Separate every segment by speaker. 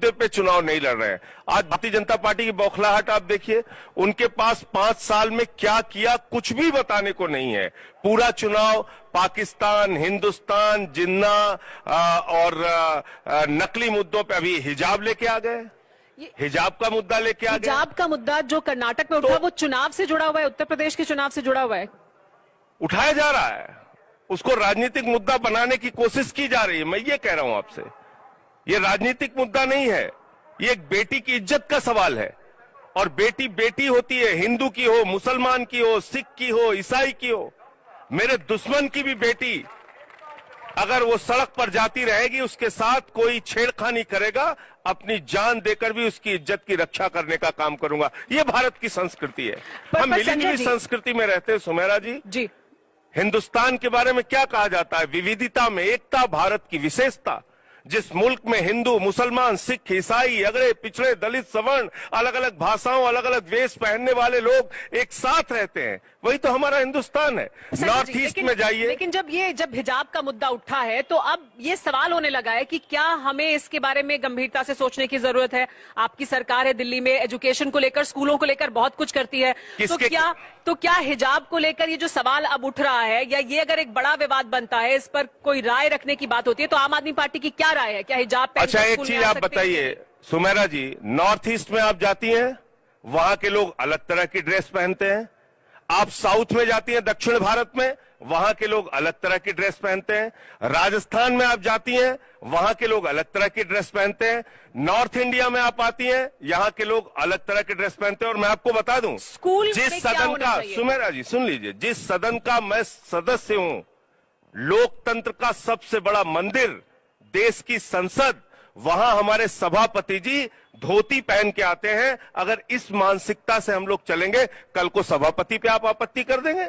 Speaker 1: मुद्दे पे चुनाव नहीं लड़ रहे हैं। आज भारतीय जनता पार्टी की बौखलाहट आप देखिए, उनके पास 5 साल में क्या किया कुछ भी बताने को नहीं है। पूरा चुनाव पाकिस्तान, हिंदुस्तान, जिन्ना और नकली मुद्दों पे, अभी हिजाब लेके आ गए, हिजाब का मुद्दा लेके आ गए।
Speaker 2: हिजाब का मुद्दा जो कर्नाटक में उठा वो चुनाव से जुड़ा हुआ है, उत्तर प्रदेश के चुनाव से जुड़ा हुआ है,
Speaker 1: उठाया जा रहा है, उसको राजनीतिक मुद्दा बनाने की कोशिश की जा रही है। मैं ये कह रहा हूं आपसे, ये राजनीतिक मुद्दा नहीं है, ये एक बेटी की इज्जत का सवाल है। और बेटी बेटी होती है, हिंदू की हो, मुसलमान की हो, सिख की हो, ईसाई की हो। मेरे दुश्मन की भी बेटी अगर वो सड़क पर जाती रहेगी, उसके साथ कोई छेड़खानी करेगा, अपनी जान देकर भी उसकी इज्जत की रक्षा करने का काम करूंगा। ये भारत की संस्कृति है। हम मिली-जुली संस्कृति में रहते हैं सुमेरा जी। हिंदुस्तान के बारे में क्या कहा जाता है? विविधता में एकता, भारत की विशेषता। जिस मुल्क में हिंदू, मुसलमान, सिख, ईसाई, अगड़े पिछड़े, दलित, सवर्ण, अलग अलग भाषाओं, अलग अलग वेश पहनने वाले लोग एक साथ रहते हैं, वही तो हमारा हिंदुस्तान है। नॉर्थ ईस्ट में जाइए।
Speaker 2: लेकिन जब हिजाब का मुद्दा उठा है तो अब ये सवाल होने लगा है कि क्या हमें इसके बारे में गंभीरता से सोचने की जरूरत है। आपकी सरकार है दिल्ली में, एजुकेशन को लेकर, स्कूलों को लेकर बहुत कुछ करती है, तो क्या हिजाब को लेकर ये जो सवाल अब उठ रहा है, या ये अगर एक बड़ा विवाद बनता है, इस पर कोई राय रखने की बात होती है, तो आम आदमी पार्टी की क्या राय है? क्या हिजाब?
Speaker 1: अच्छा, एक चीज आप बताइए सुमेरा जी, नॉर्थ ईस्ट में आप जाती हैं, वहां के लोग अलग तरह की ड्रेस पहनते हैं। आप साउथ में जाती हैं, दक्षिण भारत में, वहां के लोग अलग तरह की ड्रेस पहनते हैं। राजस्थान में आप जाती हैं, वहां के लोग अलग तरह की ड्रेस पहनते हैं। नॉर्थ इंडिया में आप आती हैं, यहां के लोग अलग तरह की ड्रेस पहनते हैं। और मैं आपको बता दूं, जिस सदन का, सुमेरा जी सुन लीजिए, जिस सदन का मैं सदस्य हूं, लोकतंत्र का सबसे बड़ा मंदिर, देश की संसद, वहां हमारे सभापति जी धोती पहन के आते हैं। अगर इस मानसिकता से हम लोग चलेंगे, कल को सभापति पे आप आपत्ति कर देंगे।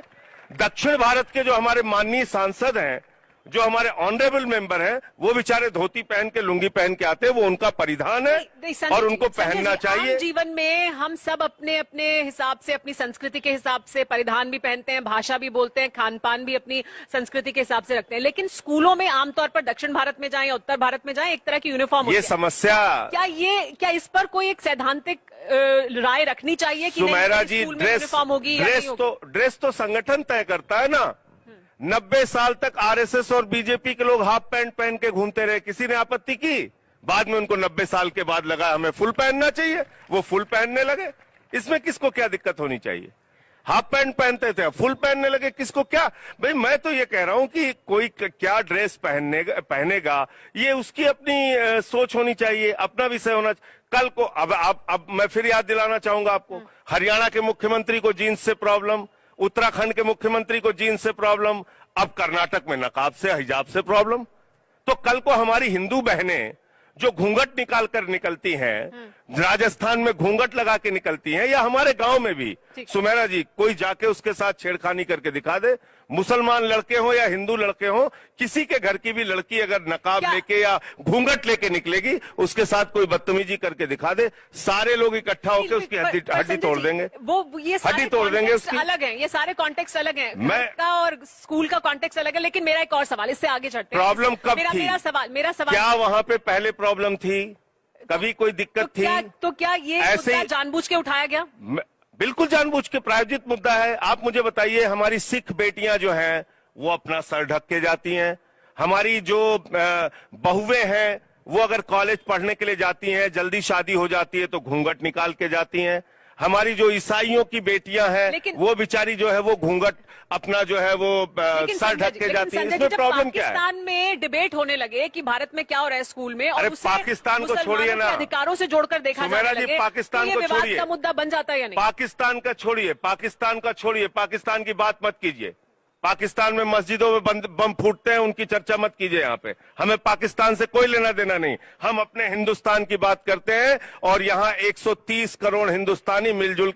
Speaker 1: दक्षिण भारत के जो हमारे माननीय सांसद हैं, जो हमारे ऑनरेबल मेंबर हैं, वो बेचारे धोती पहन के, लुंगी पहन के आते हैं, वो उनका परिधान है और उनको पहनना चाहिए।
Speaker 2: जीवन में हम सब अपने अपने हिसाब से, अपनी संस्कृति के हिसाब से परिधान भी पहनते हैं, भाषा भी बोलते हैं, खान पान भी अपनी संस्कृति के हिसाब से रखते हैं। लेकिन स्कूलों में आमतौर पर दक्षिण भारत में जाएं या उत्तर भारत में जाएं, एक तरह की यूनिफॉर्म होती है।
Speaker 1: ये समस्या,
Speaker 2: क्या इस पर कोई एक सैद्धांतिक राय रखनी चाहिए कि
Speaker 1: सुमेरा जी,
Speaker 2: यूनिफॉर्म होगी?
Speaker 1: ड्रेस तो संगठन तय करता है ना। 90 साल तक आरएसएस और बीजेपी के लोग हाफ पैंट पहन के घूमते रहे, किसी ने आपत्ति की? बाद में उनको 90 साल के बाद लगा हमें फुल पहनना चाहिए, वो फुल पहनने लगे। इसमें किसको क्या दिक्कत होनी चाहिए? हाफ पैंट पहनते थे, फुल पहनने लगे, किसको क्या? भाई मैं तो ये कह रहा हूं कि कोई क्या ड्रेस पहनेगा, ये उसकी अपनी सोच होनी चाहिए, अपना विषय होना। कल को अब मैं फिर याद दिलाना चाहूंगा आपको, हरियाणा के मुख्यमंत्री को जीन्स से प्रॉब्लम, उत्तराखंड के मुख्यमंत्री को जीन्स से प्रॉब्लम, अब कर्नाटक में नकाब से, हिजाब से प्रॉब्लम। तो कल को हमारी हिंदू बहनें जो घूंघट निकाल कर निकलती हैं, राजस्थान में घूंघट लगा के निकलती हैं, या हमारे गांव में भी, सुमेरा जी, कोई जाके उसके साथ छेड़खानी करके दिखा दे, मुसलमान लड़के हो या हिंदू लड़के हो, किसी के घर की भी लड़की अगर नकाब लेके या घूंघट लेके निकलेगी, उसके साथ कोई बदतमीजी करके दिखा दे, सारे लोग इकट्ठा होकर उसकी हड्डी तोड़ देंगे।
Speaker 2: ये
Speaker 1: हड्डी तोड़ देंगे उसकी।
Speaker 2: अलग है, ये सारे कॉन्टेक्स्ट अलग है, घर का और स्कूल का कॉन्टेक्स्ट अलग है। लेकिन मेरा एक और सवाल, इससे आगे चढ़ते हैं।
Speaker 1: प्रॉब्लम कब थी?
Speaker 2: मेरा सवाल
Speaker 1: क्या वहां पे पहले प्रॉब्लम थी? कभी कोई दिक्कत थी?
Speaker 2: तो क्या ये मुद्दा जानबूझ के उठाया गया?
Speaker 1: बिल्कुल जानबूझ के, प्रायोजित मुद्दा है। आप मुझे बताइए, हमारी सिख बेटियां जो हैं वो अपना सर ढक के जाती हैं। हमारी जो बहुएं हैं वो अगर कॉलेज पढ़ने के लिए जाती हैं, जल्दी शादी हो जाती है तो घूंघट निकाल के जाती हैं। हमारी जो ईसाइयों की बेटियां हैं वो बेचारी जो है वो घूंघट अपना जो है वो सर ढक के जाती है। इसमें प्रॉब्लम क्या है?
Speaker 2: पाकिस्तान में डिबेट होने लगे कि भारत में क्या हो रहा है स्कूल में, और
Speaker 1: पाकिस्तान को छोड़िए ना,
Speaker 2: अधिकारों से जोड़कर देखा जाने लगे,
Speaker 1: पाकिस्तान को छोड़िए,
Speaker 2: का मुद्दा बन जाता है या नहीं?
Speaker 1: पाकिस्तान का छोड़िए, पाकिस्तान की बात मत कीजिए। पाकिस्तान में मस्जिदों में बम फूटते हैं, उनकी चर्चा मत कीजिए यहाँ पे। हमें पाकिस्तान से कोई लेना देना नहीं, हम अपने हिंदुस्तान की बात करते हैं। और यहाँ 130 करोड़ हिंदुस्तानी मिलजुल